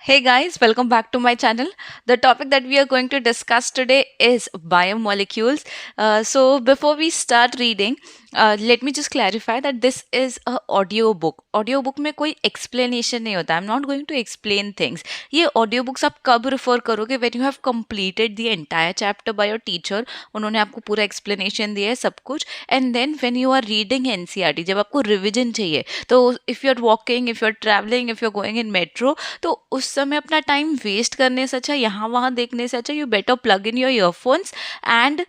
Hey guys, welcome back to my channel. The topic that we are going to discuss today is biomolecules. So before we start reading, let me just clarify that this is a audio book. Audio book में कोई explanation नहीं होता. I'm not going to explain things. ये audio books आप कब refer करोगे when you have completed the entire chapter by your teacher. उन्होंने आपको पूरा explanation दिया है सब कुछ. And then when you are reading NCERT, जब आपको revision चाहिए, तो if you're walking, if you're traveling, if you're going in metro, तो उस समय अपना टाइम वेस्ट करने से अच्छा यहाँ वहाँ देखने से अच्छा you better plug in your earphones and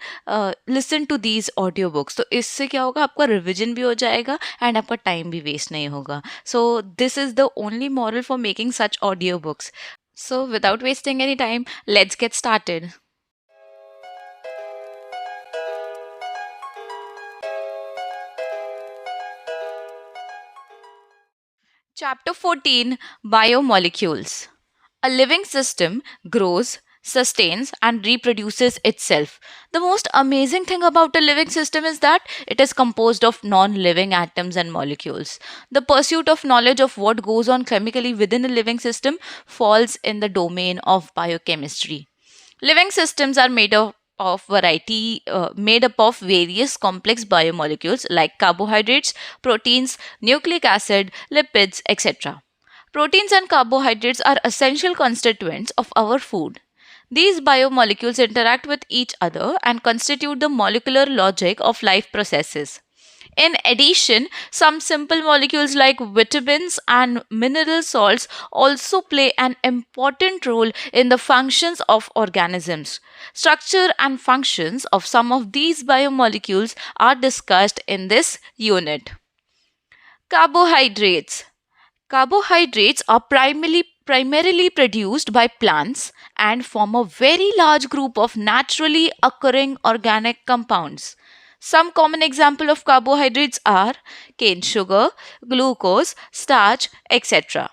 listen to these audio books. तो इससे क्या होगा, आपका रिविजन भी हो जाएगा एंड आपका टाइम भी वेस्ट नहीं होगा. So this is the only model for making such audio books. So without wasting any time, let's get started. Chapter 14, Biomolecules. A living system grows, sustains, and reproduces itself. The most amazing thing about a living system is that it is composed of non living atoms and molecules. The pursuit of knowledge of what goes on chemically within a living system falls in the domain of biochemistry. Living systems are made up of various complex biomolecules like carbohydrates, proteins, nucleic acid, lipids, etc. Proteins and carbohydrates are essential constituents of our food. These biomolecules interact with each other and constitute the molecular logic of life processes. In addition, some simple molecules like vitamins and mineral salts also play an important role in the functions of organisms. Structure and functions of some of these biomolecules are discussed in this unit. Carbohydrates. Carbohydrates are primarily produced by plants and form a very large group of naturally occurring organic compounds. Some common examples of carbohydrates are cane sugar, glucose, starch, etc.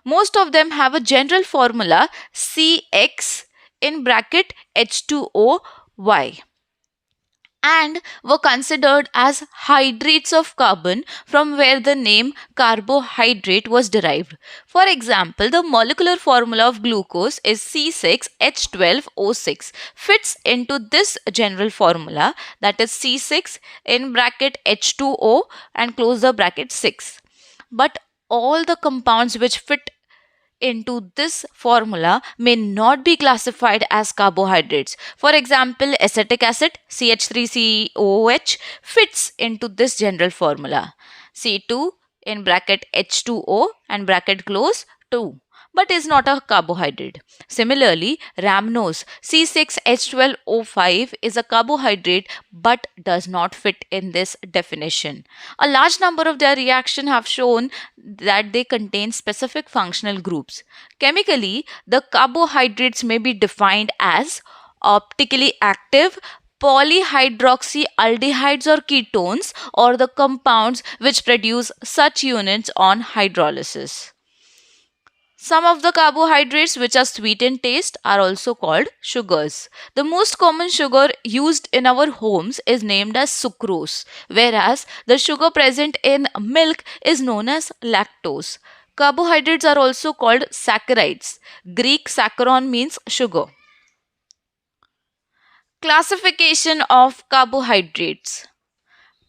Most of them have a general formula CX in bracket H2OY and were considered as hydrates of carbon, from where the name carbohydrate was derived. For example, the molecular formula of glucose is C6H12O6 fits into this general formula, that is C6 in bracket H2O and close the bracket 6. But all the compounds which fit into this formula may not be classified as carbohydrates. For example, acetic acid CH3COOH fits into this general formula, C2 in bracket H2O and bracket close 2, but is not a carbohydrate. Similarly, rhamnose C6H12O5 is a carbohydrate but does not fit in this definition. A large number of their reactions have shown that they contain specific functional groups. Chemically, the carbohydrates may be defined as optically active polyhydroxyaldehydes or ketones, or the compounds which produce such units on hydrolysis. Some of the carbohydrates which are sweet in taste are also called sugars. The most common sugar used in our homes is named as sucrose, whereas the sugar present in milk is known as lactose. Carbohydrates are also called saccharides. Greek saccharon means sugar. Classification of carbohydrates.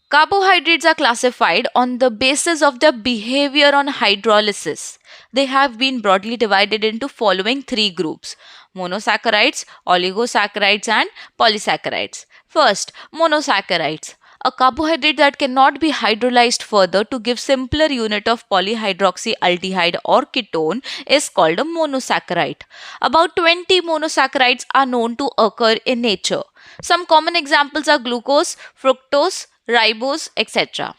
Carbohydrates are classified on the basis of their behavior on hydrolysis. They have been broadly divided into following three groups: monosaccharides, oligosaccharides, and polysaccharides. First, monosaccharides. A carbohydrate that cannot be hydrolyzed further to give simpler unit of polyhydroxyaldehyde or ketone is called a monosaccharide. About 20 monosaccharides are known to occur in nature. Some common examples are glucose, fructose, ribose, etc.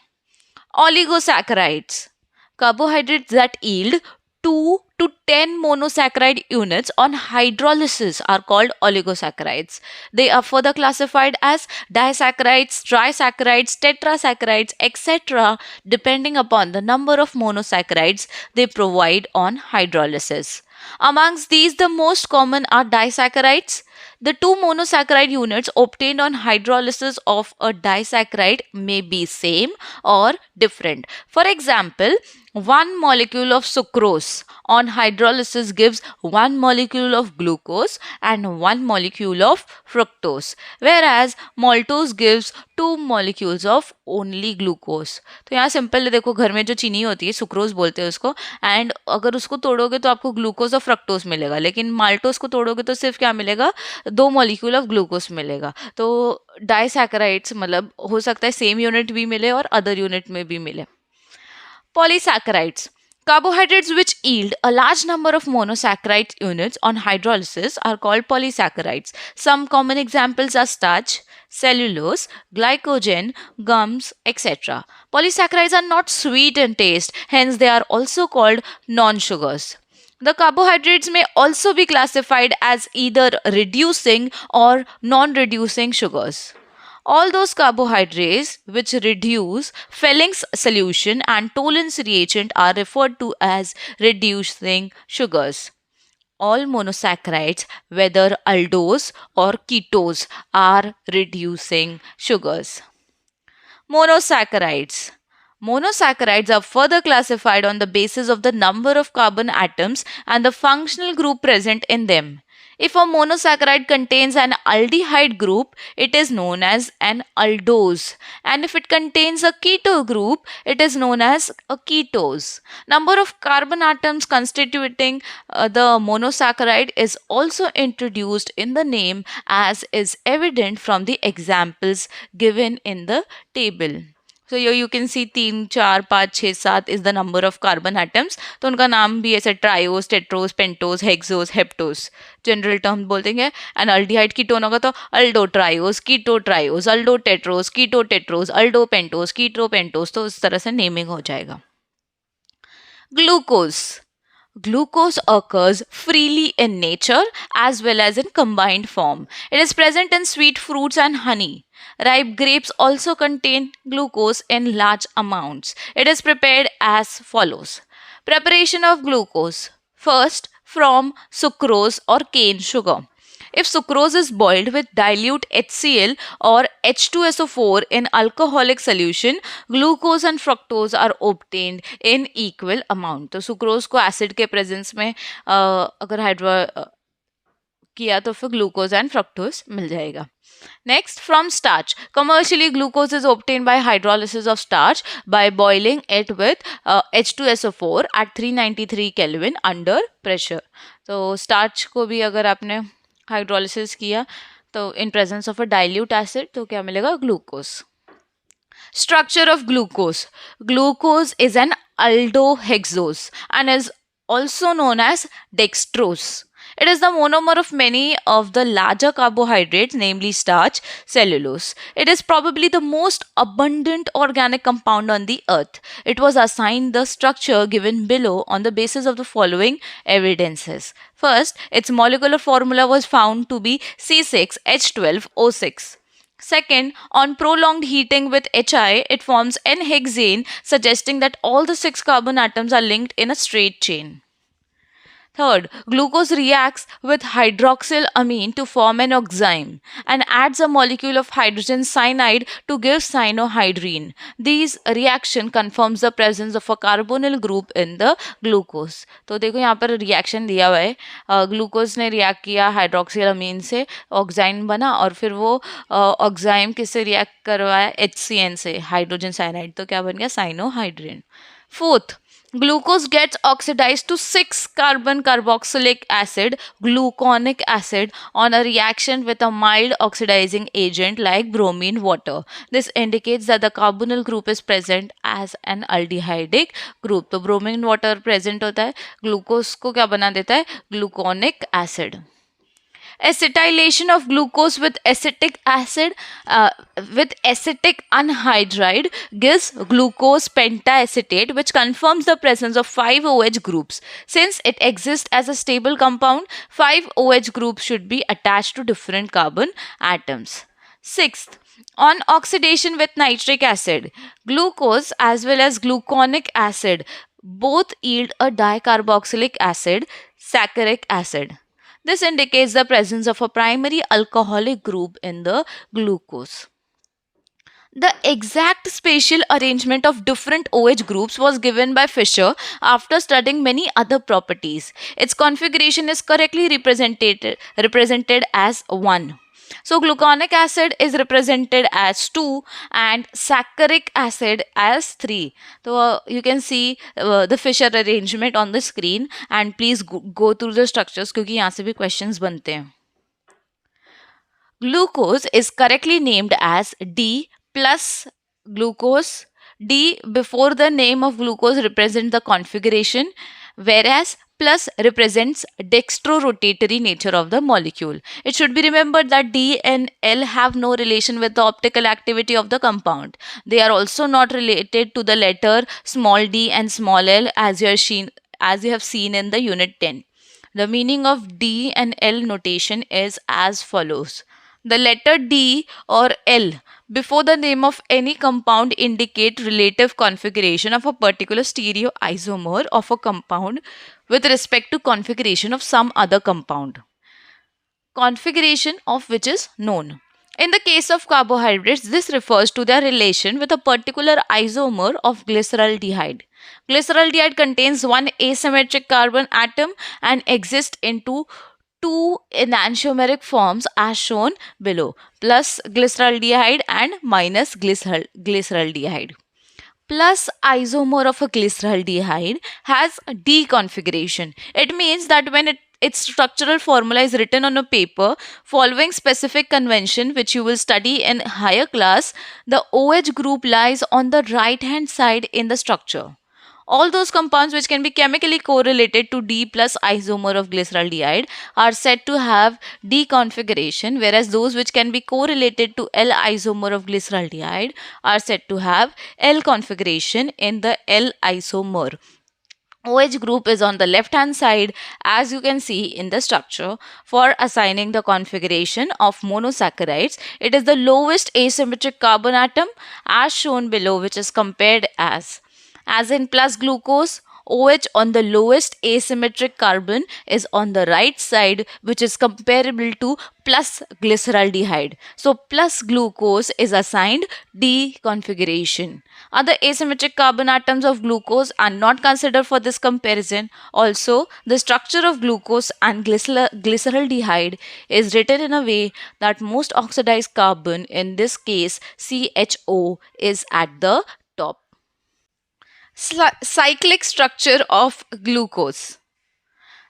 Oligosaccharides. Carbohydrates that yield 2 to 10 monosaccharide units on hydrolysis are called oligosaccharides. They are further classified as disaccharides, trisaccharides, tetrasaccharides, etc. depending upon the number of monosaccharides they provide on hydrolysis. Amongst these, the most common are disaccharides. The two monosaccharide units obtained on hydrolysis of a disaccharide may be same or different. For example, one molecule of sucrose on hydrolysis gives one molecule of glucose and one molecule of fructose, whereas maltose gives two molecules of only glucose. तो यहाँ simple देखो, घर में जो चीनी होती है sucrose बोलते हैं उसको, एंड अगर उसको तोड़ोगे तो आपको ग्लूकोज और फ्रक्टोज मिलेगा, लेकिन माल्टोज को तोड़ोगे तो सिर्फ क्या मिलेगा, दो मॉलिक्यूल ऑफ ग्लूकोज मिलेगा. तो डाइसैकेराइड्स मतलब हो सकता है सेम यूनिट भी मिले और अदर यूनिट में भी मिले. Polysaccharides. Carbohydrates which yield a large number of monosaccharide units on hydrolysis are called polysaccharides. Some common examples are starch, cellulose, glycogen, gums, etc. Polysaccharides are not sweet in taste, hence they are also called non-sugars. The carbohydrates may also be classified as either reducing or non-reducing sugars. All those carbohydrates which reduce Felling's solution and Tollens reagent are referred to as reducing sugars. All monosaccharides, whether aldose or ketose, are reducing sugars. Monosaccharides. Monosaccharides are further classified on the basis of the number of carbon atoms and the functional group present in them. If a monosaccharide contains an aldehyde group, it is known as an aldose. And if it contains a keto group, it is known as a ketose. Number of carbon atoms constituting the monosaccharide is also introduced in the name, as is evident from the examples given in the table. So here you can see 3, 4, 5, 6, 7 is the number of carbon atoms. तो उनका नाम भी ऐसे triose, tetrose, pentose, hexose, heptose general term बोलते हैं. And aldehyde ketone होगा तो aldotriose, ketotriose, aldotetrose, ketotetrose, aldopentose, ketopentose. तो इस तरह से नेमिंग हो जाएगा. Glucose. Glucose occurs freely in nature as well as in combined form. It is present in sweet fruits and honey. Ripe grapes also contain glucose in large amounts. It is prepared as follows. Preparation of glucose. First, from sucrose or cane sugar. If sucrose is boiled with dilute HCl or H2SO4 in alcoholic solution, glucose and fructose are obtained in equal amount. तो sucrose को acid के presence में अगर hydro किया तो फिर glucose and fructose मिल जाएगा. Next, from starch. Commercially, glucose is obtained by hydrolysis of starch by boiling it with H2SO4 at 393 Kelvin under pressure. तो starch को भी अगर आपने हाइड्रोलिसिस किया तो in presence of a dilute acid तो क्या मिलेगा, glucose. Structure of glucose. Glucose is an aldohexose and is also known as dextrose. It is the monomer of many of the larger carbohydrates, namely starch, cellulose. It is probably the most abundant organic compound on the earth. It was assigned the structure given below on the basis of the following evidences. First, its molecular formula was found to be C6H12O6. Second, on prolonged heating with HI, it forms N-hexane, suggesting that all the 6 carbon atoms are linked in a straight chain. Third, glucose reacts with hydroxylamine to form an oxime and adds a molecule of hydrogen cyanide to give cyanohydrine. This reaction confirms the presence of a carbonyl group in the glucose. तो देखो यहाँ पर reaction दिया हुआ है, glucose ने react किया हाइड्रोक्सिलामीन से, ऑक्साइन बना और फिर वो ऑक्साइम किससे रिएक्ट करवाया, HCN से, हाइड्रोजन साइनाइड, तो क्या बन गया, cyanohydrin. Fourth, glucose gets oxidized to 6 carbon carboxylic acid, gluconic acid, on a reaction with a mild oxidizing agent like bromine water. This indicates that the carbonyl group is present as an aldehydic group. तो bromine water present होता है, glucose को क्या बना देता है, gluconic acid. Acetylation of glucose with acetic acid with acetic anhydride gives glucose pentacetate, which confirms the presence of 5 OH groups. Since it exists as a stable compound, 5 OH groups should be attached to different carbon atoms. Sixth, on oxidation with nitric acid, glucose as well as gluconic acid both yield a dicarboxylic acid, saccharic acid. This indicates the presence of a primary alcoholic group in the glucose. The exact spatial arrangement of different OH groups was given by Fischer after studying many other properties. Its configuration is correctly represented as 1. So gluconic acid is represented as 2 and saccharic acid as 3. So you can see the Fischer arrangement on the screen, and please go through the structures क्योंकि यहाँ से भी questions बनते हैं. Glucose is correctly named as D plus glucose. D before the name of glucose represents the configuration, whereas plus represents dextrorotatory nature of the molecule. It should be remembered that D and L have no relation with the optical activity of the compound. They are also not related to the letter small d and small l as you have seen in the unit 10. The meaning of D and L notation is as follows. The letter D or L before the name of any compound indicate relative configuration of a particular stereoisomer of a compound with respect to configuration of some other compound, configuration of which is known. In the case of carbohydrates, this refers to their relation with a particular isomer of glyceraldehyde. Glyceraldehyde contains one asymmetric carbon atom and exists in two enantiomeric forms as shown below, plus glyceraldehyde and minus glyceraldehyde. Plus isomer of a glyceraldehyde has a D configuration. It means that when its structural formula is written on a paper following specific convention which you will study in higher class, the OH group lies on the right hand side in the structure. All those compounds which can be chemically correlated to D plus isomer of glyceraldehyde are said to have D configuration, whereas those which can be correlated to L isomer of glyceraldehyde are said to have L configuration in the L isomer. OH group is on the left hand side as you can see in the structure. For assigning the configuration of monosaccharides, it is the lowest asymmetric carbon atom as shown below, which is compared as in plus glucose. OH on the lowest asymmetric carbon is on the right side, which is comparable to plus glyceraldehyde. So plus glucose is assigned D configuration. Other asymmetric carbon atoms of glucose are not considered for this comparison. Also, the structure of glucose and glyceraldehyde is written in a way that most oxidized carbon, in this case CHO, is at the top. Cyclic structure of glucose.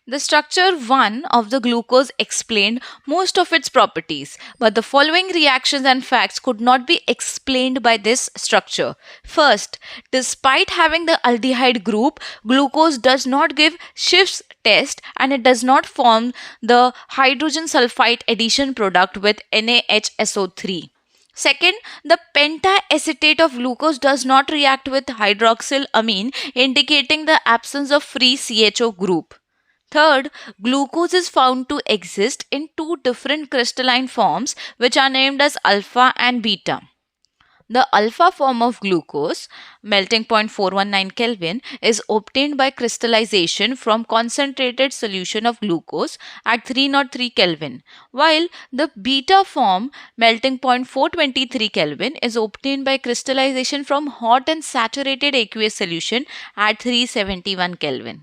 The structure 1 of the glucose explained most of its properties, but the following reactions and facts could not be explained by this structure. First, despite having the aldehyde group, glucose does not give Schiff's test and it does not form the hydrogen sulfide addition product with NaHSO3. Second, the pentaacetate of glucose does not react with hydroxylamine, indicating the absence of free CHO group. Third, glucose is found to exist in two different crystalline forms which are named as alpha and beta. The alpha form of glucose, melting point 419 Kelvin, is obtained by crystallization from concentrated solution of glucose at 303 Kelvin, while the beta form, melting point 423 Kelvin, is obtained by crystallization from hot and saturated aqueous solution at 371 Kelvin.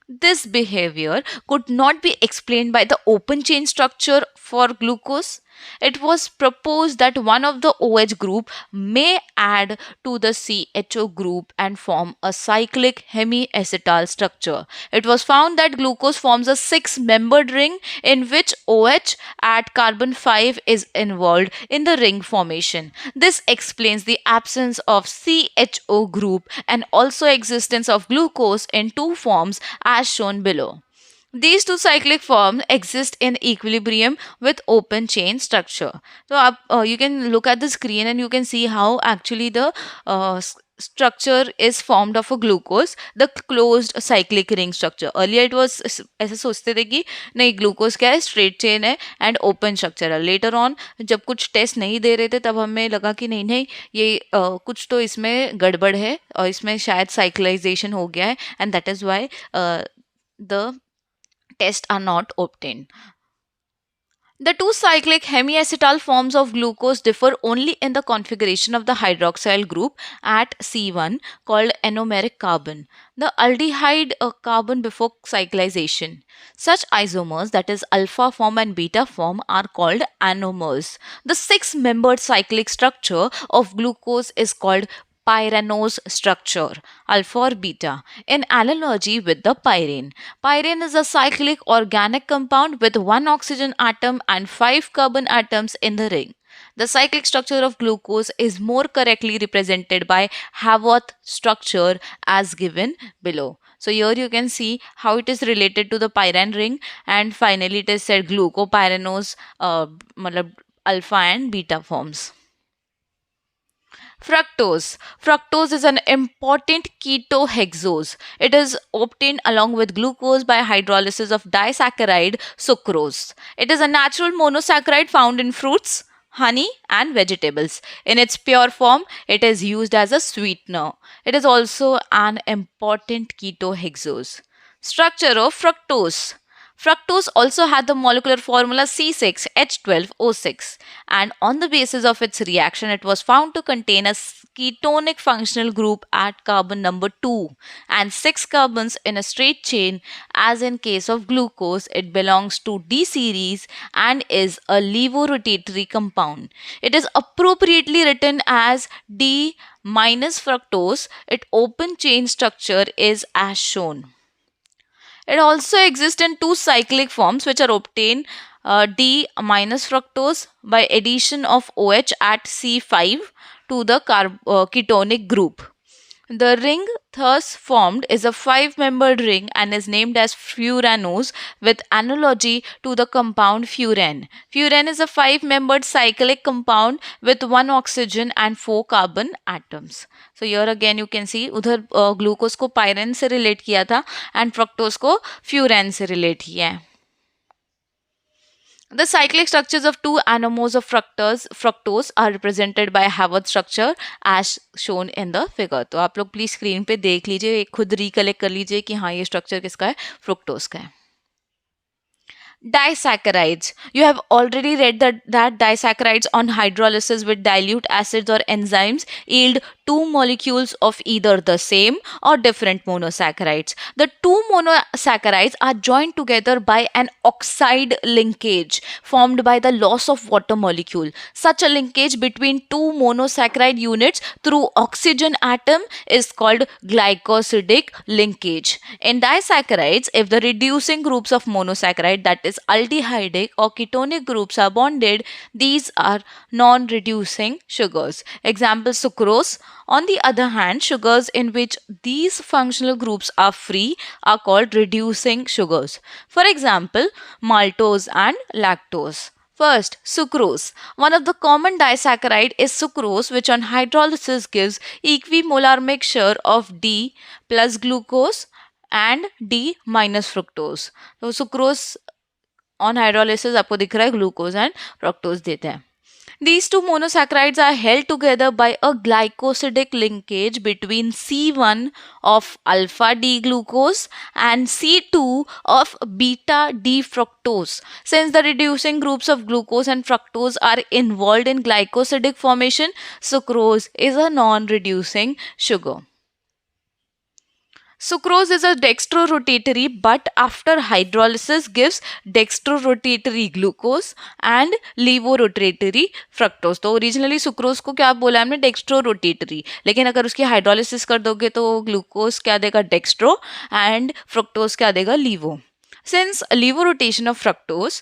This behavior could not be explained by the open chain structure for glucose. It was proposed that one of the OH group may add to the CHO group and form a cyclic hemiacetal structure. It was found that glucose forms a 6-membered ring in which OH at carbon 5 is involved in the ring formation. This explains the absence of CHO group and also existence of glucose in two forms as shown below. These two cyclic forms exist in equilibrium with open chain structure. So you can look at the screen and you can see how actually the structure is formed of a glucose, the closed cyclic ring structure. Earlier it was ऐसे सोचते थे कि नहीं glucose क्या है, straight chain है and open structure है. Later on जब कुछ टेस्ट नहीं दे रहे थे तब हमें लगा कि नहीं नहीं ये कुछ तो इसमें गड़बड़ है और इसमें शायद साइक्लाइजेशन हो गया है and that is why the tests are not obtained. The two cyclic hemiacetal forms of glucose differ only in the configuration of the hydroxyl group at C1 called anomeric carbon, the aldehyde carbon before cyclization. Such isomers, that is alpha form and beta form, are called anomers. The six-membered cyclic structure of glucose is called pyranose structure, alpha or beta, in analogy with the pyrene. Pyrene is a cyclic organic compound with one oxygen atom and five carbon atoms in the ring. The cyclic structure of glucose is more correctly represented by Haworth structure as given below. So here you can see how it is related to the pyrene ring, and finally it is said glucopyranose, matlab alpha and beta forms. Fructose. Fructose is an important ketohexose. It is obtained along with glucose by hydrolysis of disaccharide sucrose. It is a natural monosaccharide found in fruits, honey, and vegetables. In its pure form, it is used as a sweetener. It is also an important ketohexose. Structure of fructose. Fructose also had the molecular formula C6H12O6, and on the basis of its reaction, it was found to contain a ketonic functional group at carbon number 2 and 6 carbons in a straight chain. As in case of glucose, it belongs to D series and is a levorotatory compound. It is appropriately written as D minus fructose. Its open chain structure is as shown. It also exists in two cyclic forms which are obtained D minus fructose by addition of OH at C5 to the ketonic group. The ring thus formed is a five-membered ring and is named as furanose with analogy to the compound furan. Furan is a five-membered cyclic compound with one oxygen and four carbon atoms. So here again you can see उधर glucose को pyrene से relate किया था and fructose को furan से relate किया है. The cyclic structures of two anomers of fructose are represented by Haworth structure as shown in the figure. तो आप लोग प्लीज स्क्रीन पे देख लीजिए, खुद रिकलेक्ट कर लीजिए कि हाँ ये स्ट्रक्चर किसका है, फ्रुक्टोज का है. Disaccharides. You have already read that disaccharides on hydrolysis with dilute acids or enzymes yield two molecules of either the same or different monosaccharides. The two monosaccharides are joined together by an oxide linkage formed by the loss of water molecule. Such a linkage between two monosaccharide units through oxygen atom is called glycosidic linkage. In disaccharides, if the reducing groups of monosaccharide, that is aldehydic or ketonic groups, are bonded, these are non-reducing sugars. Example, sucrose. On the other hand, sugars in which these functional groups are free are called reducing sugars. For example, maltose and lactose. First, sucrose. One of the common disaccharide is sucrose, which on hydrolysis gives equimolar mixture of D plus glucose and D minus fructose. So sucrose on hydrolysis आपको दिख रहा है glucose and fructose देते हैं. These two monosaccharides are held together by a glycosidic linkage between C1 of alpha D glucose and C2 of beta D fructose. Since the reducing groups of glucose and fructose are involved in glycosidic formation, sucrose is a non-reducing sugar. Sucrose is a dextrorotatory, but after hydrolysis gives dextrorotatory glucose and levorotatory fructose. तो originally sucrose को क्या बोला हमने, dextrorotatory, लेकिन अगर उसकी hydrolysis कर दोगे तो ग्लूकोज क्या देगा, डेक्स्ट्रो, एंड फ्रुक्टोज क्या देगा, लीवो. Since levorotation of fructose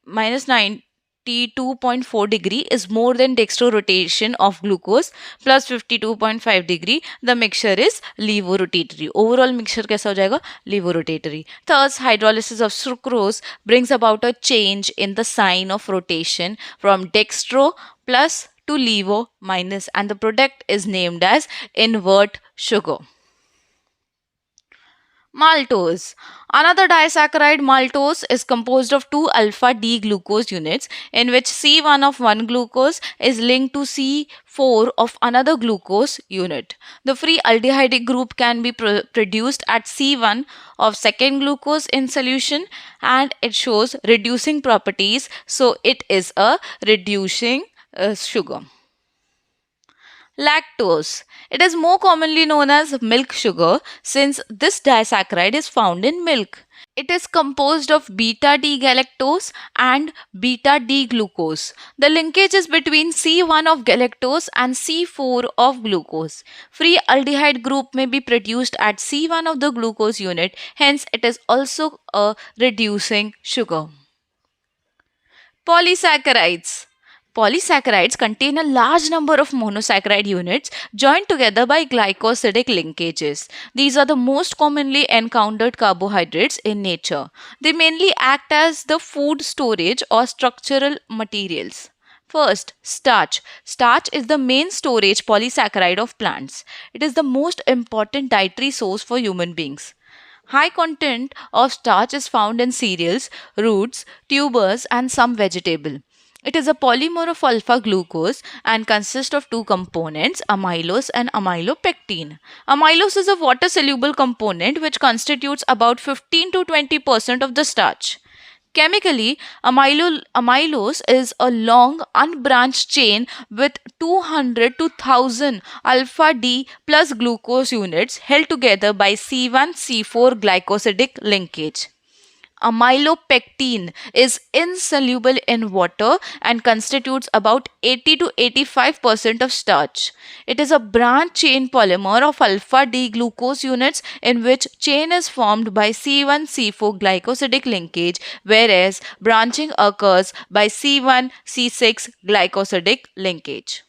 minus 92.4 degree is more than dextrorotation of glucose plus 52.5 degree, the mixture is levorotatory. Overall mixture कैसा हो जाएगा, levorotatory. Thus, hydrolysis of sucrose brings about a change in the sign of rotation from dextro plus to levo minus, and the product is named as invert sugar. Maltose. Another disaccharide, maltose, is composed of two alpha D glucose units in which C1 of one glucose is linked to C4 of another glucose unit. The free aldehyde group can be produced at C1 of second glucose in solution, and it shows reducing properties, so it is a reducing sugar. Lactose. It is more commonly known as milk sugar since this disaccharide is found in milk. It is composed of beta D galactose and beta D glucose. The linkage is between C1 of galactose and C4 of glucose. Free aldehyde group may be produced at C1 of the glucose unit, hence it is also a reducing sugar. Polysaccharides. Polysaccharides contain a large number of monosaccharide units joined together by glycosidic linkages. These are the most commonly encountered carbohydrates in nature. They mainly act as the food storage or structural materials. First, starch. Starch is the main storage polysaccharide of plants. It is the most important dietary source for human beings. High content of starch is found in cereals, roots, tubers, and some vegetable. It is a polymer of alpha glucose and consists of two components, amylose and amylopectin. Amylose is a water soluble component which constitutes about 15 to 20% of the starch. Chemically, amylose is a long unbranched chain with 200 to 1000 alpha D plus glucose units held together by C1 C4 glycosidic linkage. Amylopectin is insoluble in water and constitutes about 80 to 85% of starch. It is a branch chain polymer of alpha D glucose units in which chain is formed by C1 C4 glycosidic linkage, whereas branching occurs by C1 C6 glycosidic linkage.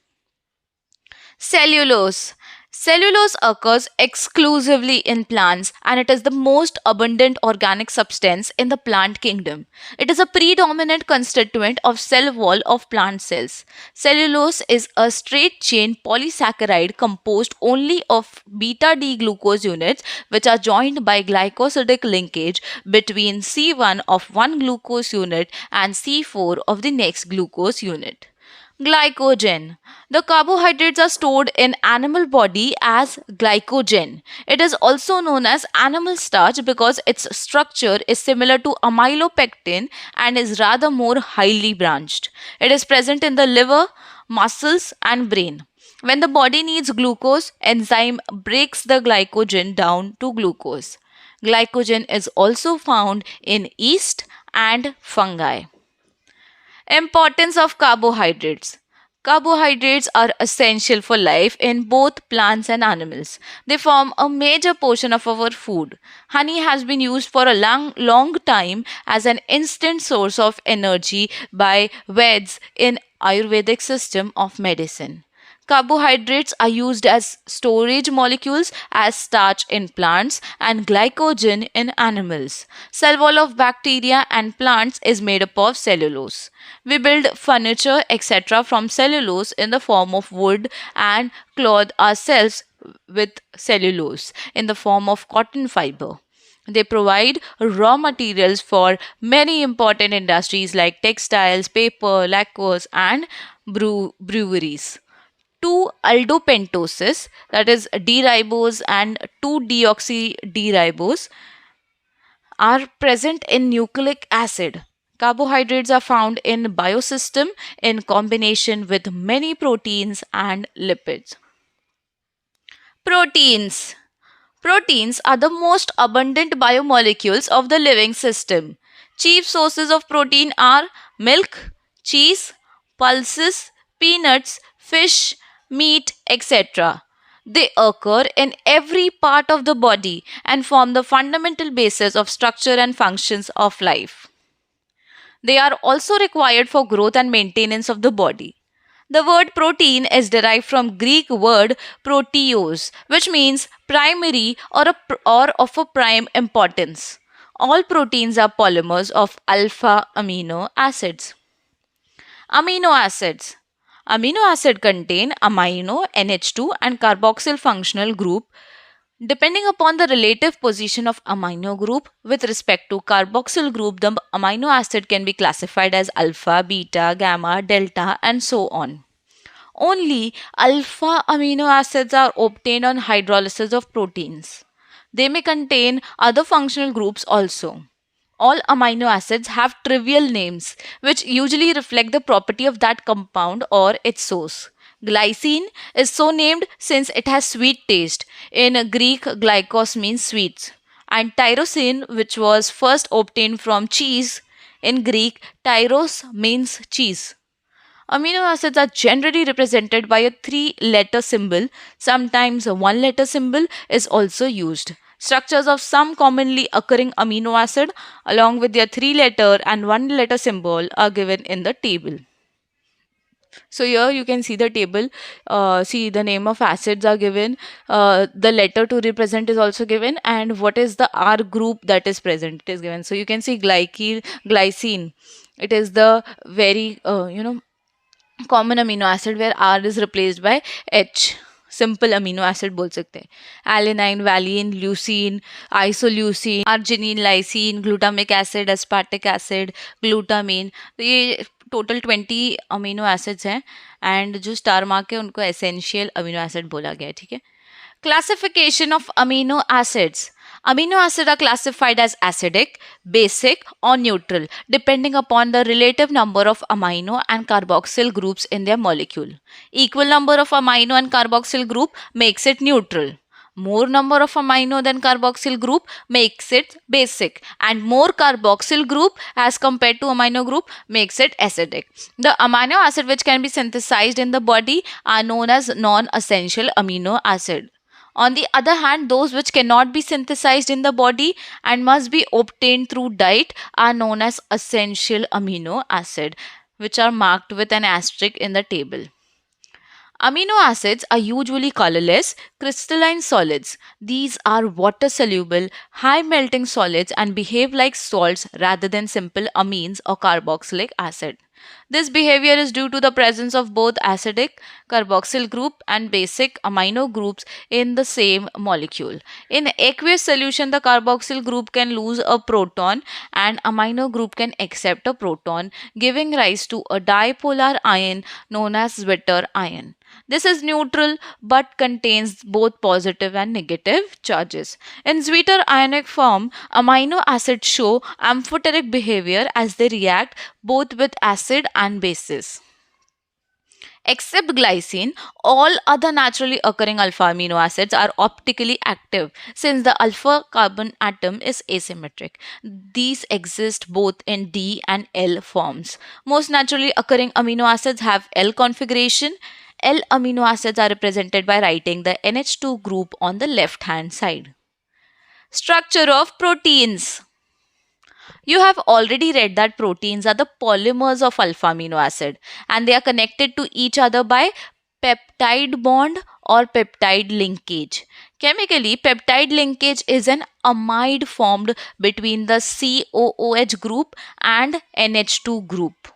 Cellulose. Cellulose occurs exclusively in plants and it is the most abundant organic substance in the plant kingdom. It is a predominant constituent of cell wall of plant cells. Cellulose is a straight chain polysaccharide composed only of beta D glucose units which are joined by glycosidic linkage between C1 of one glucose unit and C4 of the next glucose unit. Glycogen. The carbohydrates are stored in animal body as glycogen. It is also known as animal starch because its structure is similar to amylopectin and is rather more highly branched. It is present in the liver, muscles and brain. When the body needs glucose, enzyme breaks the glycogen down to glucose. Glycogen is also found in yeast and fungi. Importance of carbohydrates. Carbohydrates are essential for life in both plants and animals. They form a major portion of our food. Honey has been used for a long time as an instant source of energy by Veds in Ayurvedic system of medicine. Carbohydrates are used as storage molecules as starch in plants and glycogen in animals. Cell wall of bacteria and plants is made up of cellulose. We build furniture etc. from cellulose in the form of wood and clothe ourselves with cellulose in the form of cotton fiber. They provide raw materials for many important industries like textiles, paper, lacquers, and breweries. 2-aldopentoses, that is D-ribose and 2-deoxy-D-ribose, are present in nucleic acid. Carbohydrates are found in biosystem in combination with many proteins and lipids. Proteins. Proteins are the most abundant biomolecules of the living system. Chief sources of protein are milk, cheese, pulses, peanuts, fish, meat, etc. They occur in every part of the body and form the fundamental basis of structure and functions of life. They are also required for growth and maintenance of the body. The word protein is derived from Greek word proteos, which means primary or of a prime importance. All proteins are polymers of alpha amino acids. Amino acids. Amino acid contain amino, NH2 and carboxyl functional group Depending upon the relative position of amino group with respect to carboxyl group, the amino acid can be classified as alpha, beta, gamma, delta, and so on. Only alpha amino acids are obtained on hydrolysis of proteins. They may contain other functional groups also. All amino acids have trivial names, which usually reflect the property of that compound or its source. Glycine is so named since it has sweet taste. In Greek, glykos means sweets. And tyrosine, which was first obtained from cheese, in Greek, tyros means cheese. Amino acids are generally represented by a three-letter symbol. Sometimes a one-letter symbol is also used. Structures of some commonly occurring amino acid along with their three-letter and one-letter symbol are given in the table. So here you can see the table. See, the name of acids are given. The letter to represent is also given, and what is the R group that is present, it is given. So you can see glycine. It is the very common amino acid where R is replaced by H. Simple amino acid बोल सकते हैं. Alanine, valine, leucine, isoleucine, arginine, lysine, glutamic acid, aspartic acid, glutamine. तो ये total 20 amino acids हैं and जो star mark है उनको essential amino acid बोला गया है. ठीक है. Classification of amino acids. Amino acids are classified as acidic, basic, or neutral depending upon the relative number of amino and carboxyl groups in their molecule. Equal number of amino and carboxyl group makes it neutral. More number of amino than carboxyl group makes it basic, and more carboxyl group as compared to amino group makes it acidic. The amino acid which can be synthesized in the body are known as non-essential amino acid. On the other hand, those which cannot be synthesized in the body and must be obtained through diet are known as essential amino acid, which are marked with an asterisk in the table. Amino acids are usually colorless, crystalline solids. These are water soluble, high melting solids and behave like salts rather than simple amines or carboxylic acid. This behavior is due to the presence of both acidic carboxyl group and basic amino groups in the same molecule. In aqueous solution, the carboxyl group can lose a proton and amino group can accept a proton, giving rise to a dipolar ion known as Zwitter ion. This is neutral but contains both positive and negative charges. In Zwitter ionic form, amino acids show amphoteric behavior as they react both with acid and bases. Except glycine, all other naturally occurring alpha amino acids are optically active since the alpha carbon atom is asymmetric. These exist both in D and L forms. Most naturally occurring amino acids have L configuration. L amino acids are represented by writing the NH2 group on the left hand side. Structure of proteins. You have already read that proteins are the polymers of alpha amino acid and they are connected to each other by peptide bond or peptide linkage. Chemically, peptide linkage is an amide formed between the COOH group and NH2 group.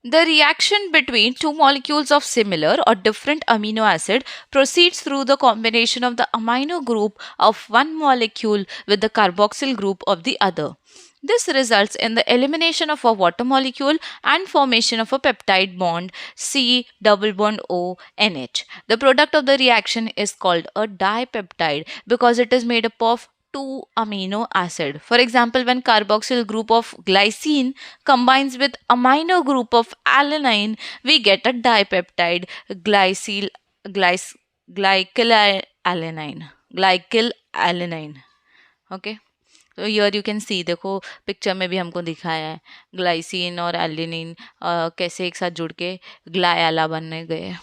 The reaction between two molecules of similar or different amino acid proceeds through the combination of the amino group of one molecule with the carboxyl group of the other. This results in the elimination of a water molecule and formation of a peptide bond C double bond O NH. The product of the reaction is called a dipeptide because it is made up of two amino acid. For example, when carboxyl group of glycine combines with amino group of alanine, we get a dipeptide glycylalanine. Okay. तो here you can see, देखो picture में भी हमको दिखाया है glycine और alanine कैसे एक साथ जुड़ के ग्लायाला बनने गए.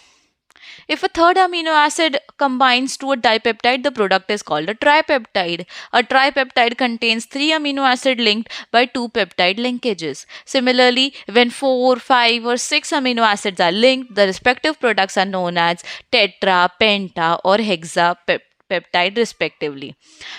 If a third amino acid combines to a dipeptide, the product is called a tripeptide. A tripeptide contains 3 amino acids linked by 2 peptide linkages. Similarly, when 4, 5 or 6 amino acids are linked, the respective products are known as tetra, penta or hexapeptide respectively.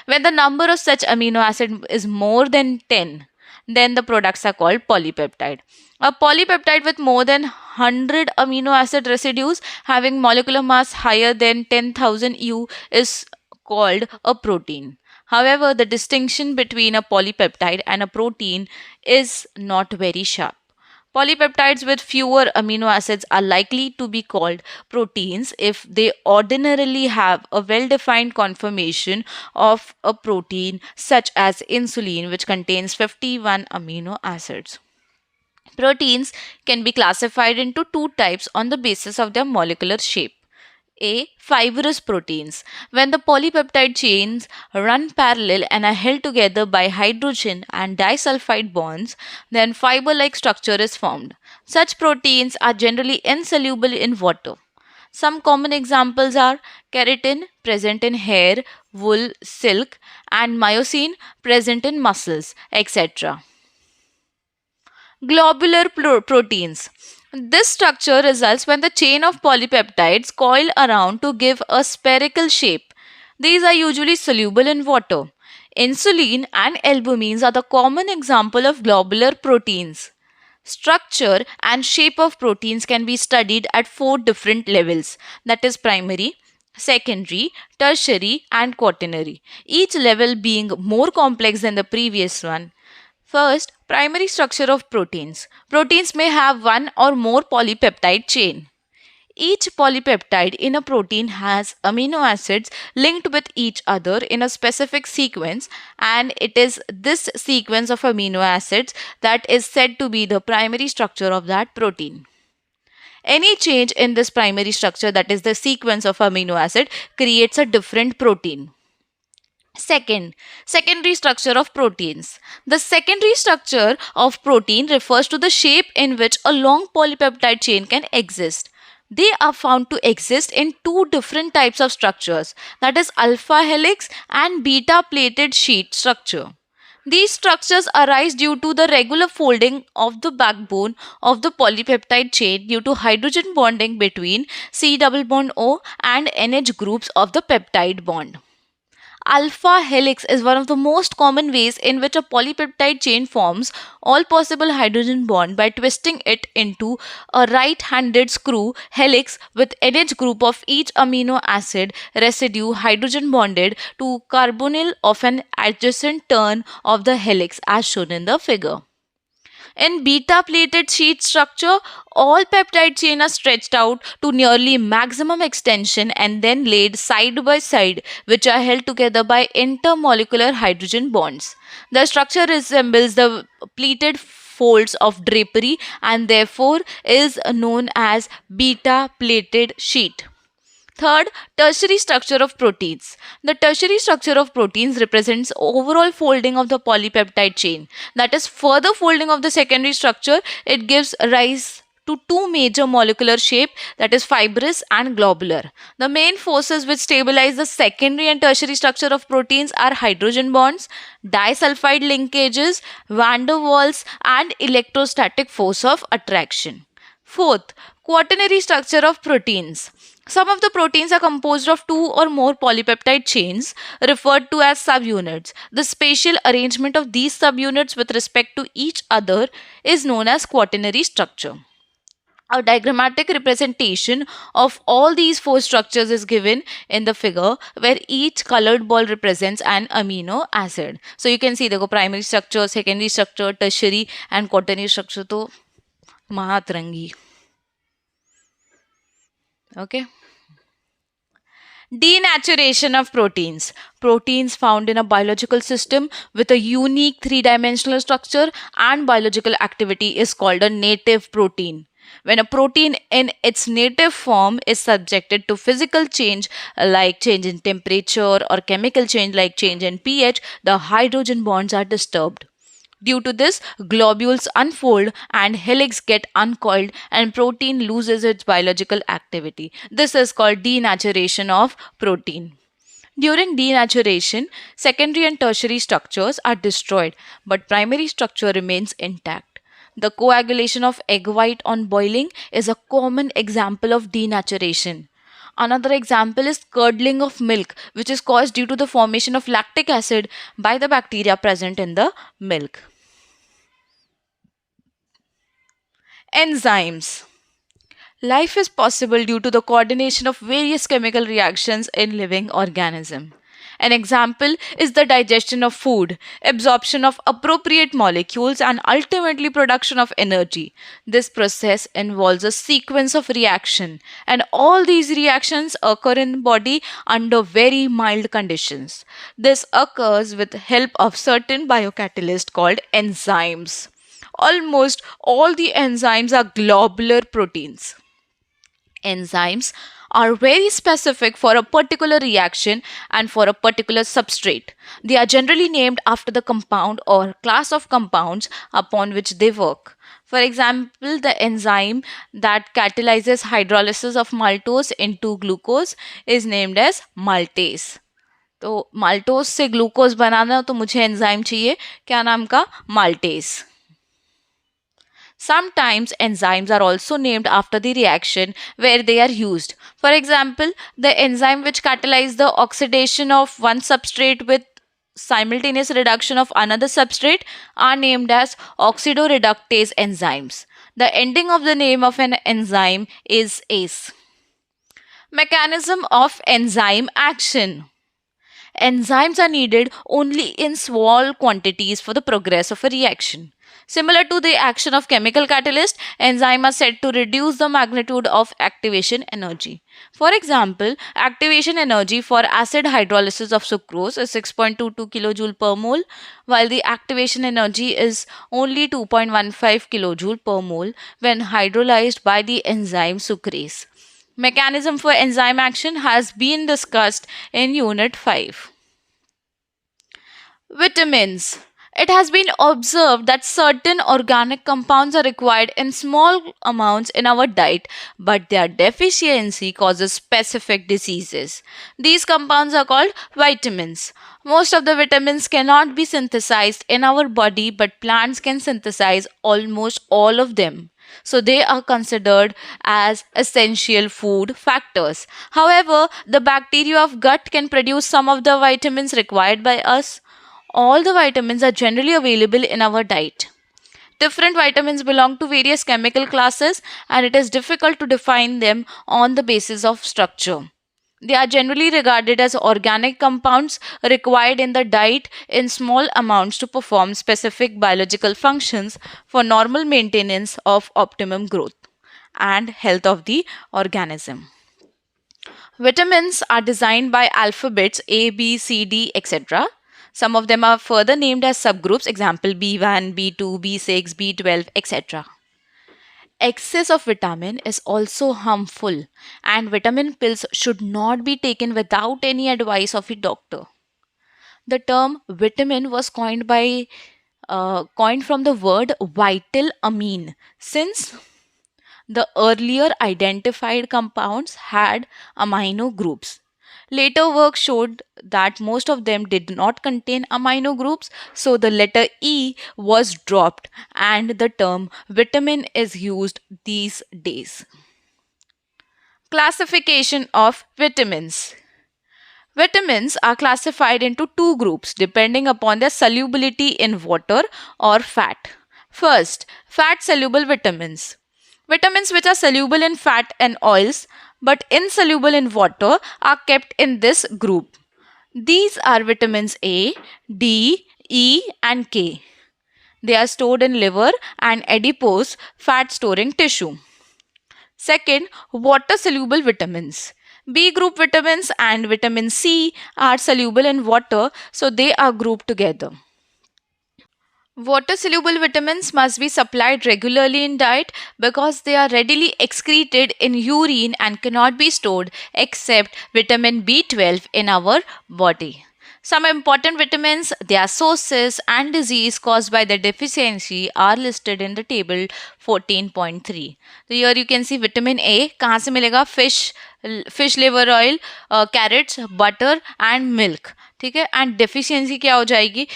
When the number of such amino acid is more than 10, then the products are called polypeptide. A polypeptide with more than 100 amino acid residues having molecular mass higher than 10,000 U is called a protein. However, the distinction between a polypeptide and a protein is not very sharp. Polypeptides with fewer amino acids are likely to be called proteins if they ordinarily have a well defined conformation of a protein, such as insulin, which contains 51 amino acids. Proteins can be classified into two types on the basis of their molecular shape. A. Fibrous proteins. When the polypeptide chains run parallel and are held together by hydrogen and disulfide bonds, then fiber like structure is formed. Such proteins are generally insoluble in water. Some common examples are keratin, present in hair, wool, silk, and myosin, present in muscles, etc. Globular proteins. This structure results when the chain of polypeptides coil around to give a spherical shape. These are usually soluble in water. Insulin and albumins are the common example of globular proteins. Structure and shape of proteins can be studied at four different levels, that is primary, secondary, tertiary, and quaternary, each level being more complex than the previous one. First, primary structure of proteins. Proteins may have one or more polypeptide chain. Each polypeptide in a protein has amino acids linked with each other in a specific sequence, and it is this sequence of amino acids that is said to be the primary structure of that protein. Any change in this primary structure, that is the sequence of amino acid, creates a different protein. Second, secondary structure of proteins. The secondary structure of protein refers to the shape in which a long polypeptide chain can exist. They are found to exist in two different types of structures, that is alpha helix and beta plated sheet structure. These structures arise due to the regular folding of the backbone of the polypeptide chain due to hydrogen bonding between C double bond O and NH groups of the peptide bond. Alpha helix is one of the most common ways in which a polypeptide chain forms all possible hydrogen bond by twisting it into a right-handed screw helix with NH group of each amino acid residue hydrogen bonded to carbonyl of an adjacent turn of the helix as shown in the figure. In beta plated sheet structure, all peptide chain are stretched out to nearly maximum extension and then laid side by side, which are held together by intermolecular hydrogen bonds. The structure resembles the pleated folds of drapery and therefore is known as beta plated sheet. Third, tertiary structure of proteins. The tertiary structure of proteins represents overall folding of the polypeptide chain. That is, further folding of the secondary structure, it gives rise to two major molecular shape, that is fibrous and globular. The main forces which stabilize the secondary and tertiary structure of proteins are hydrogen bonds, disulfide linkages, van der Waals, and electrostatic force of attraction. Fourth, quaternary structure of proteins. Some of the proteins are composed of two or more polypeptide chains referred to as subunits. The spatial arrangement of these subunits with respect to each other is known as quaternary structure. A diagrammatic representation of all these four structures is given in the figure, where each colored ball represents an amino acid. So you can see the primary structure, secondary structure, tertiary and quaternary structure to महातरंगी. Okay. Denaturation of proteins. Proteins found in a biological system with a unique three-dimensional structure and biological activity is called a native protein. When a protein in its native form is subjected to physical change like change in temperature or chemical change like change in pH, the hydrogen bonds are disturbed. Due to this, globules unfold and helix get uncoiled and protein loses its biological activity. This is called denaturation of protein. During denaturation, secondary and tertiary structures are destroyed, but primary structure remains intact. The coagulation of egg white on boiling is a common example of denaturation. Another example is curdling of milk, which is caused due to the formation of lactic acid by the bacteria present in the milk. Enzymes. Life is possible due to the coordination of various chemical reactions in living organism. An example is the digestion of food, absorption of appropriate molecules, and ultimately production of energy. This process involves a sequence of reaction, and all these reactions occur in the body under very mild conditions. This occurs with help of certain biocatalysts called enzymes. Almost all the enzymes are globular proteins. Enzymes are very specific for a particular reaction and for a particular substrate. They are generally named after the compound or class of compounds upon which they work. For example, the enzyme that catalyzes hydrolysis of maltose into glucose is named as maltase. तो maltose से glucose बनाना है तो मुझे enzyme चाहिए, क्या नाम का, maltase. Sometimes enzymes are also named after the reaction where they are used. For example, the enzyme which catalyzes the oxidation of one substrate with simultaneous reduction of another substrate are named as oxidoreductase enzymes. The ending of the name of an enzyme is ase. Mechanism of enzyme action. Enzymes are needed only in small quantities for the progress of a reaction. Similar to the action of chemical catalyst, enzymes are said to reduce the magnitude of activation energy. For example, activation energy for acid hydrolysis of sucrose is 6.22 kJ per mole, while the activation energy is only 2.15 kJ per mole when hydrolyzed by the enzyme sucrase. Mechanism for enzyme action has been discussed in Unit 5. Vitamins. It has been observed that certain organic compounds are required in small amounts in our diet, but their deficiency causes specific diseases. These compounds are called vitamins. Most of the vitamins cannot be synthesized in our body, but plants can synthesize almost all of them. So they are considered as essential food factors. However, the bacteria of gut can produce some of the vitamins required by us. All the vitamins are generally available in our diet. Different vitamins belong to various chemical classes, and it is difficult to define them on the basis of structure. They are generally regarded as organic compounds required in the diet in small amounts to perform specific biological functions for normal maintenance of optimum growth and health of the organism. Vitamins are designed by alphabets A, B, C, D, etc. Some of them are further named as subgroups, example B1, B2, B6, B12, etc. Excess of vitamin is also harmful, and vitamin pills should not be taken without any advice of a doctor. The term vitamin was coined from the word vital amine, since the earlier identified compounds had amino groups. Later work showed that most of them did not contain amino groups, so the letter E was dropped and the term vitamin is used these days. Classification of vitamins. Vitamins are classified into two groups depending upon their solubility in water or fat. First, fat soluble vitamins. Vitamins which are soluble in fat and oils but insoluble in water are kept in this group. These are vitamins A, D, E, and K. They are stored in liver and adipose fat storing tissue. Second, water soluble vitamins. B group vitamins and vitamin C are soluble in water, so they are grouped together. Water soluble vitamins must be supplied regularly in diet because they are readily excreted in urine and cannot be stored except vitamin B12 in our body. Some important vitamins, their sources and disease caused by their deficiency are listed in the table 14.3. So here you can see vitamin A, कहाँ से मिलेगा? Fish liver oil, carrots, butter and milk. ठीक है, and deficiency क्या हो जाएगी?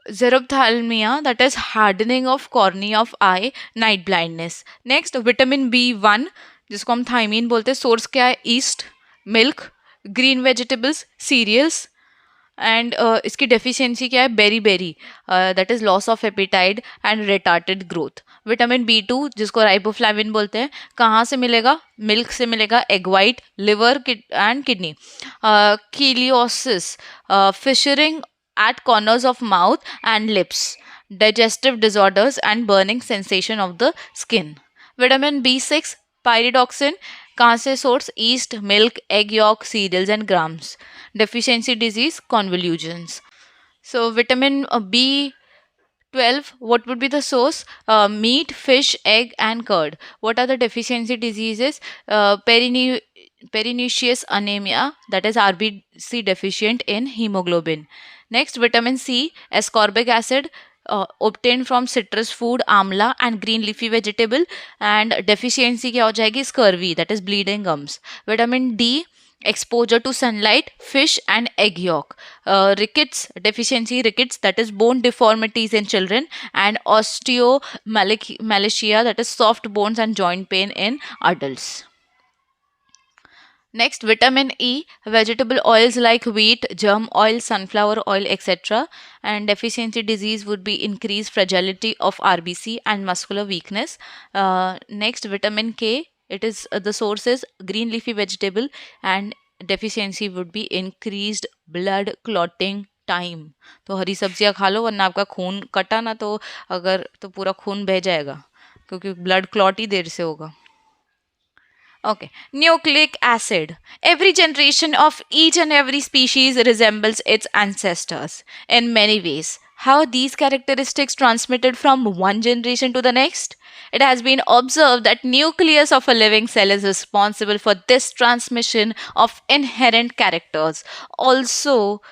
Xerophthalmia, that is hardening of cornea of eye, night blindness. Next, vitamin B1 जिसको हम थायमीन बोलते हैं, सोर्स क्या है? Yeast, milk, green vegetables, cereals. And इसकी डेफिशिएंसी क्या है? Beriberi, that is loss of appetite and retarded growth. Vitamin B2 जिसको राइबोफ्लाविन बोलते हैं, कहाँ से मिलेगा? मिल्क से मिलेगा, egg white, liver and kidney. Cheilosis, fissuring at corners of mouth and lips, digestive disorders and burning sensation of the skin. Vitamin B6, pyridoxine, कहाँ से source? Yeast, milk, egg yolk, cereals and grams. Deficiency disease, convulsions. So vitamin B12, what would be the source? Meat, fish, egg and curd. What are the deficiency diseases? Pernicious anemia, that is RBC deficient in hemoglobin. Next, vitamin C, ascorbic acid, obtained from citrus food, amla and green leafy vegetable, and deficiency क्या हो जाएगी? Scurvy, that is bleeding gums. Vitamin D, exposure to sunlight, fish and egg yolk. Rickets deficiency, rickets, that is bone deformities in children, and osteomalacia, that is soft bones and joint pain in adults. Next, vitamin E, vegetable oils like wheat, germ oil, sunflower oil, etc. And deficiency disease would be increased fragility of RBC and muscular weakness. Next, vitamin K, it is the source is green leafy vegetable, and deficiency would be increased blood clotting time. तो हरी सब्जियां खा लो, वरना आपका खून कटा ना तो अगर तो पूरा खून बह जाएगा, क्योंकि ब्लड क्लॉट ही देर से होगा. Okay, nucleic acid. Every generation of each and every species resembles its ancestors in many ways. How are these characteristics transmitted from one generation to the next? It has been observed that nucleus of a living cell is responsible for this transmission of inherent characters, also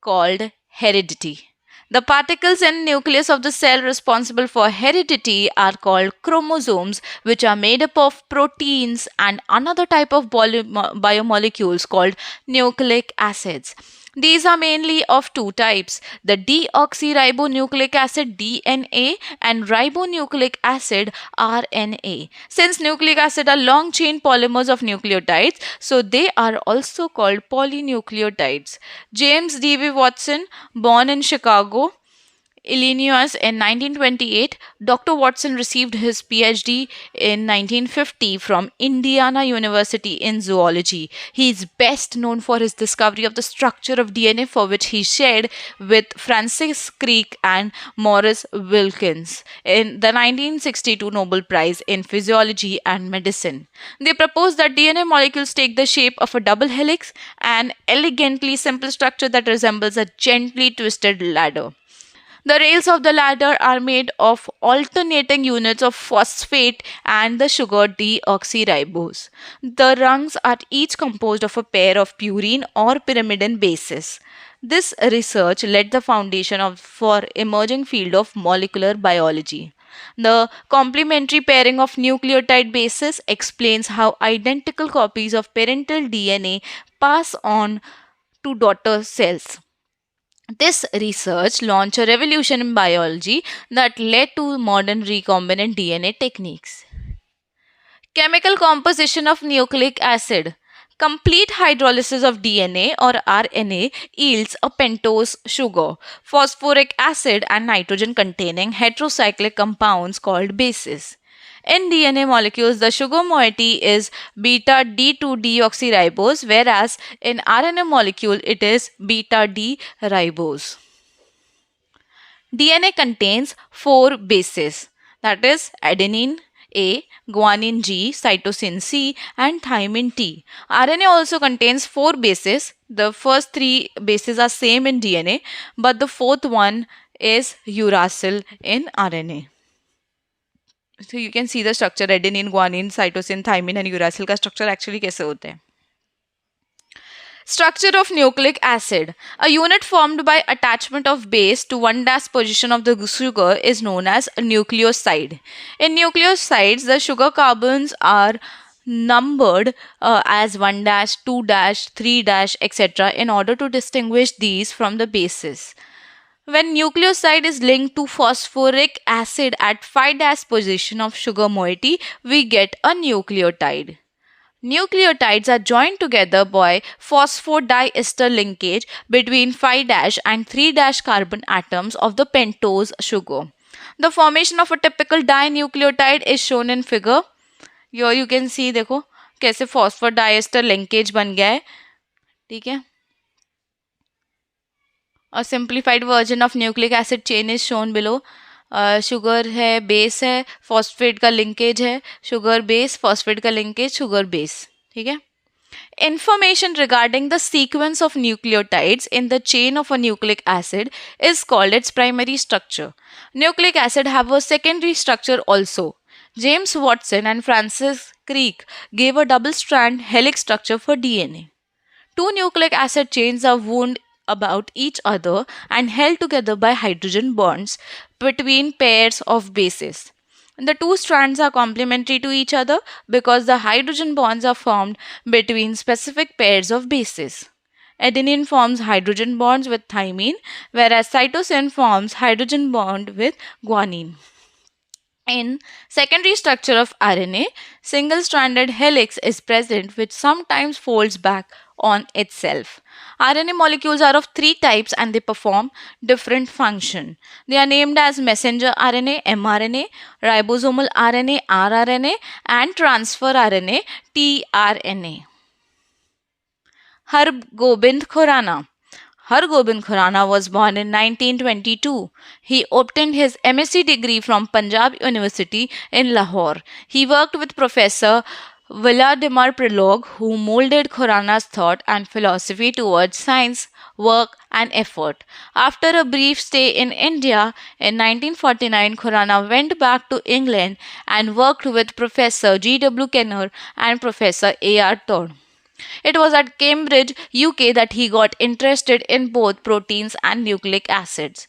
called heredity. The particles in nucleus of the cell responsible for heredity are called chromosomes, which are made up of proteins and another type of biomolecules called nucleic acids. These are mainly of two types, the deoxyribonucleic acid DNA and ribonucleic acid RNA. Since nucleic acid are long chain polymers of nucleotides, so they are also called polynucleotides. James D.V. Watson, born in Chicago, Illinois in 1928, Dr. Watson received his PhD in 1950 from Indiana University in zoology. He is best known for his discovery of the structure of DNA, for which he shared with Francis Crick and Maurice Wilkins in the 1962 Nobel Prize in Physiology and Medicine. They proposed that DNA molecules take the shape of a double helix, an elegantly simple structure that resembles a gently twisted ladder. The rails of the ladder are made of alternating units of phosphate and the sugar deoxyribose. The rungs are each composed of a pair of purine or pyrimidine bases. This research laid the foundation for emerging field of molecular biology. The complementary pairing of nucleotide bases explains how identical copies of parental DNA pass on to daughter cells. This research launched a revolution in biology that led to modern recombinant DNA techniques. Chemical composition of nucleic acid. Complete hydrolysis of DNA or RNA yields a pentose sugar, phosphoric acid, and nitrogen containing heterocyclic compounds called bases. In DNA molecules, the sugar moiety is beta D2-deoxyribose, whereas in RNA molecule it is beta D ribose. DNA contains 4 bases, that is adenine A, guanine G, cytosine C, and thymine T. RNA also contains 4 bases. The first 3 bases are same in DNA, but the fourth one is uracil in RNA. So you can see the structure, adenine, guanine, cytosine, thymine and uracil का structure actually कैसे होते हैं. Structure of nucleic acid. A unit formed by attachment of base to one dash position of the sugar is known as a nucleoside. In nucleosides, the sugar carbons are numbered as 1 dash, 2 dash, 3 dash, etc. in order to distinguish these from the bases. When nucleoside is linked to phosphoric acid at 5 dash position of sugar moiety, we get a nucleotide. Nucleotides are joined together by phosphodiester linkage between 5' and 3' carbon atoms of the pentose sugar. The formation of a typical dinucleotide is shown in figure. Here you can see देखो कैसे phosphodiester linkage बन गया है. ठीक है. A simplified version of nucleic acid chain is shown below. Sugar है, base है, phosphate का लिंकेज है, शुगर बेस, फॉस्फेट का लिंकेज, शुगर बेस. ठीक है. Information regarding the sequence of nucleotides in the chain of a nucleic acid is called its primary structure. Nucleic acid have a secondary structure also. James Watson and Francis Crick gave a double-strand helix structure for DNA. Two nucleic acid chains are wound about each other and held together by hydrogen bonds between pairs of bases. The two strands are complementary to each other because the hydrogen bonds are formed between specific pairs of bases. Adenine forms hydrogen bonds with thymine, whereas cytosine forms hydrogen bond with guanine. In secondary structure of RNA, single-stranded helix is present which sometimes folds back on itself. RNA molecules are of three types and they perform different function. They are named as messenger RNA mRNA, ribosomal RNA rRNA and transfer RNA tRNA. Hargobind Khurana. Hargobind Khurana was born in 1922. He obtained his MSc degree from Punjab University in Lahore. He worked with Professor Vladimir Prelog, who molded Khurana's thought and philosophy towards science, work, and effort. After a brief stay in India in 1949, Khurana went back to England and worked with Professor G.W. Kenner and Professor A.R. Todd. It was at Cambridge, UK that he got interested in both proteins and nucleic acids.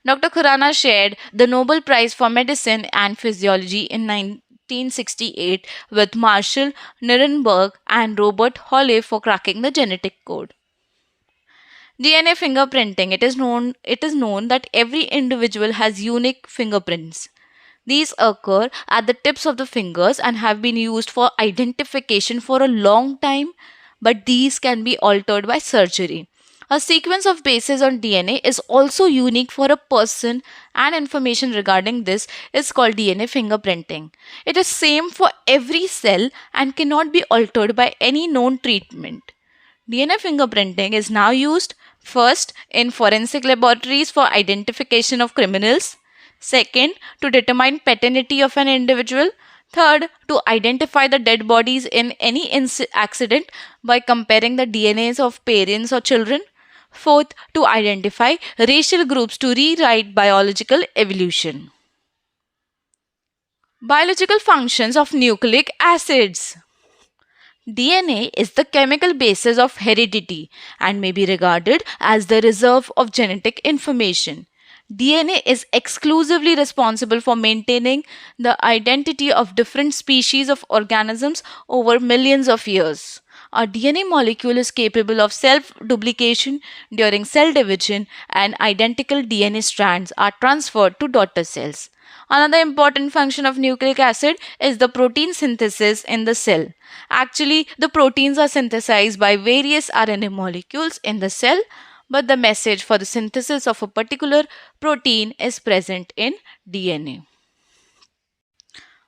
Dr. Khurana shared the Nobel Prize for Medicine and Physiology in 1968 with Marshall Nirenberg and Robert Hawley for cracking the genetic code. DNA fingerprinting. It is known that every individual has unique fingerprints. These occur at the tips of the fingers and have been used for identification for a long time, but these can be altered by surgery. A sequence of bases on DNA is also unique for a person, and information regarding this is called DNA fingerprinting. It is same for every cell and cannot be altered by any known treatment. DNA fingerprinting is now used first in forensic laboratories for identification of criminals. Second, to determine paternity of an individual. Third, to identify the dead bodies in any accident by comparing the DNAs of parents or children. Fourth, to identify racial groups to rewrite biological evolution. Biological functions of nucleic acids. DNA is the chemical basis of heredity and may be regarded as the reserve of genetic information. DNA is exclusively responsible for maintaining the identity of different species of organisms over millions of years. A DNA molecule is capable of self-duplication during cell division, and identical DNA strands are transferred to daughter cells. Another important function of nucleic acid is the protein synthesis in the cell. Actually, the proteins are synthesized by various RNA molecules in the cell, but the message for the synthesis of a particular protein is present in DNA.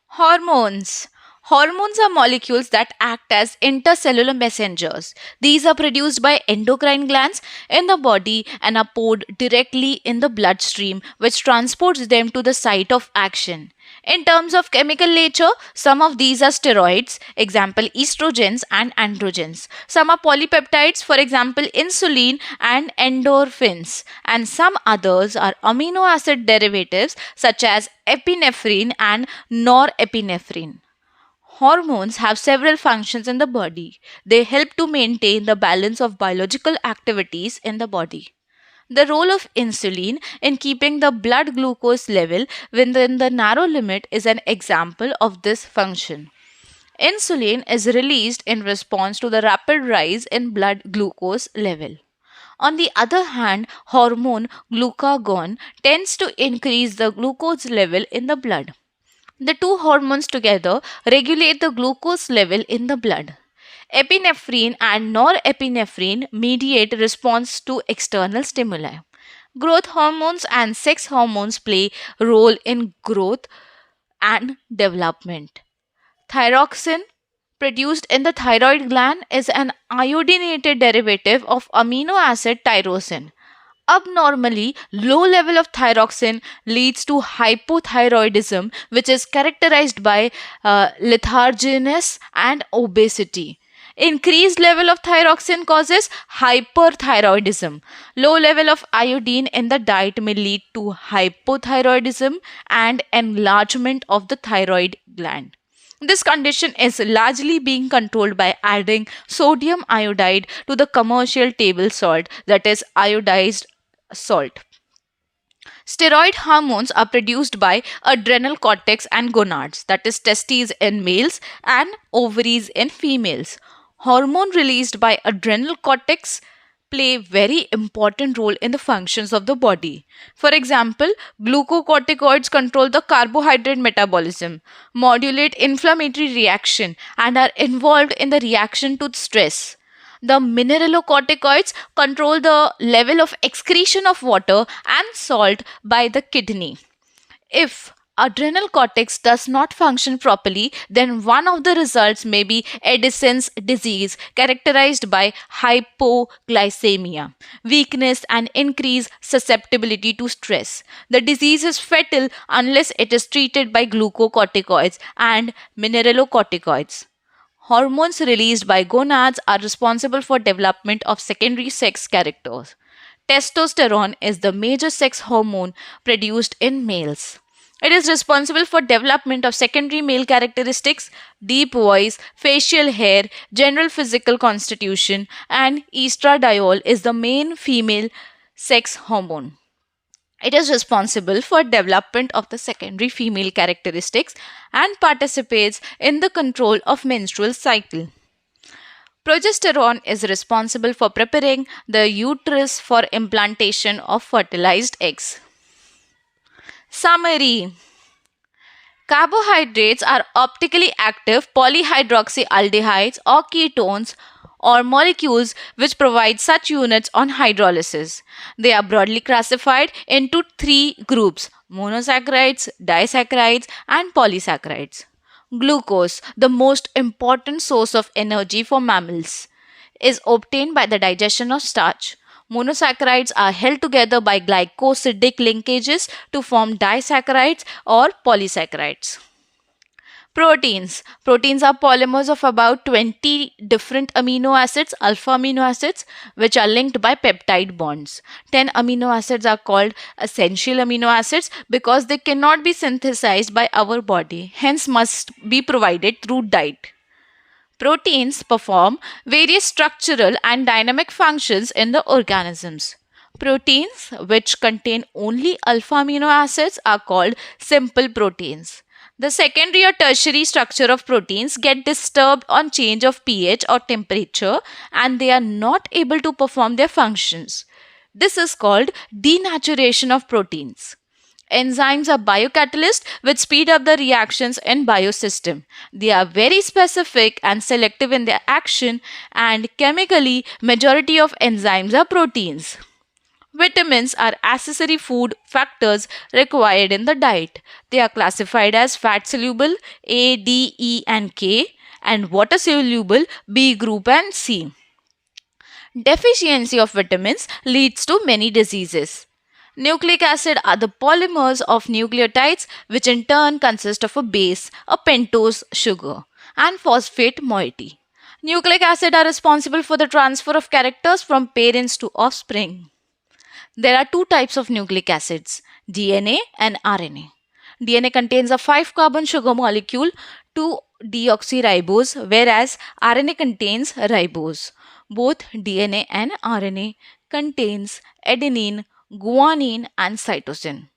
Hormones. Hormones are molecules that act as intercellular messengers. These are produced by endocrine glands in the body and are poured directly in the bloodstream, which transports them to the site of action. In terms of chemical nature, some of these are steroids, example estrogens and androgens. Some are polypeptides, for example insulin and endorphins, and some others are amino acid derivatives such as epinephrine and norepinephrine. Hormones have several functions in the body. They help to maintain the balance of biological activities in the body. The role of insulin in keeping the blood glucose level within the narrow limit is an example of this function. Insulin is released in response to the rapid rise in blood glucose level. On the other hand, hormone glucagon tends to increase the glucose level in the blood. The two hormones together regulate the glucose level in the blood. Epinephrine and norepinephrine mediate response to external stimuli. Growth hormones and sex hormones play role in growth and development. Thyroxine, produced in the thyroid gland, is an iodinated derivative of amino acid tyrosine. Abnormally low level of thyroxine leads to hypothyroidism, which is characterized by letharginess and obesity. Increased level of thyroxine causes hyperthyroidism. Low level of iodine in the diet may lead to hypothyroidism and enlargement of the thyroid gland. This condition is largely being controlled by adding sodium iodide to the commercial table salt, that is iodized salt. Steroid hormones are produced by adrenal cortex and gonads, that is testes in males and ovaries in females. Hormone released by adrenal cortex play very important role in the functions of the body. For example, glucocorticoids control the carbohydrate metabolism, modulate inflammatory reaction, and are involved in the reaction to stress. The mineralocorticoids control the level of excretion of water and salt by the kidney. If adrenal cortex does not function properly, then one of the results may be Addison's disease, characterized by hypoglycemia, weakness, and increased susceptibility to stress. The disease is fatal unless it is treated by glucocorticoids and mineralocorticoids. Hormones released by gonads are responsible for development of secondary sex characters. Testosterone is the major sex hormone produced in males. It is responsible for development of secondary male characteristics, deep voice, facial hair, general physical constitution, and estradiol is the main female sex hormone. It is responsible for development of the secondary female characteristics and participates in the control of menstrual cycle. Progesterone is responsible for preparing the uterus for implantation of fertilized eggs. Summary: carbohydrates are optically active polyhydroxyaldehydes or ketones or molecules which provide such units on hydrolysis. They are broadly classified into three groups: monosaccharides, disaccharides, and polysaccharides. Glucose, the most important source of energy for mammals, is obtained by the digestion of starch. Monosaccharides are held together by glycosidic linkages to form disaccharides or polysaccharides. Proteins. Proteins are polymers of about 20 different amino acids, alpha amino acids, which are linked by peptide bonds. 10 amino acids are called essential amino acids because they cannot be synthesized by our body, hence must be provided through diet. Proteins perform various structural and dynamic functions in the organisms. Proteins which contain only alpha amino acids are called simple proteins. The secondary or tertiary structure of proteins get disturbed on change of pH or temperature and they are not able to perform their functions. This is called denaturation of proteins. Enzymes are biocatalysts which speed up the reactions in biosystem. They are very specific and selective in their action, and chemically majority of enzymes are proteins. Vitamins are accessory food factors required in the diet. They are classified as fat soluble A, D, E and K and water soluble B group and C. Deficiency of vitamins leads to many diseases. Nucleic acid are the polymers of nucleotides which in turn consist of a base, a pentose sugar, and phosphate moiety. Nucleic acid are responsible for the transfer of characters from parents to offspring. There are two types of nucleic acids, DNA and RNA. DNA contains a 5-carbon sugar molecule, 2-deoxyribose, whereas RNA contains ribose. Both DNA and RNA contains adenine, guanine and cytosine.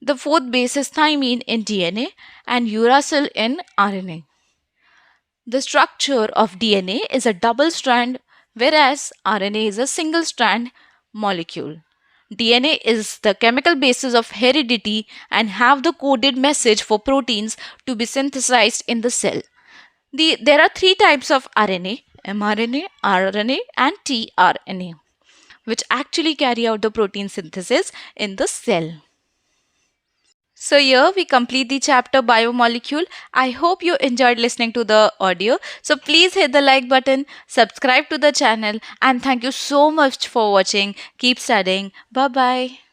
The fourth base is thymine in DNA and uracil in RNA. The structure of DNA is a double strand, whereas RNA is a single strand molecule. DNA is the chemical basis of heredity and have the coded message for proteins to be synthesized in the cell. There are three types of RNA: mRNA, RNA, and tRNA, which actually carry out the protein synthesis in the cell. So here we complete the chapter biomolecule. I hope you enjoyed listening to the audio. So please hit the like button, subscribe to the channel, and thank you so much for watching. Keep studying. Bye bye.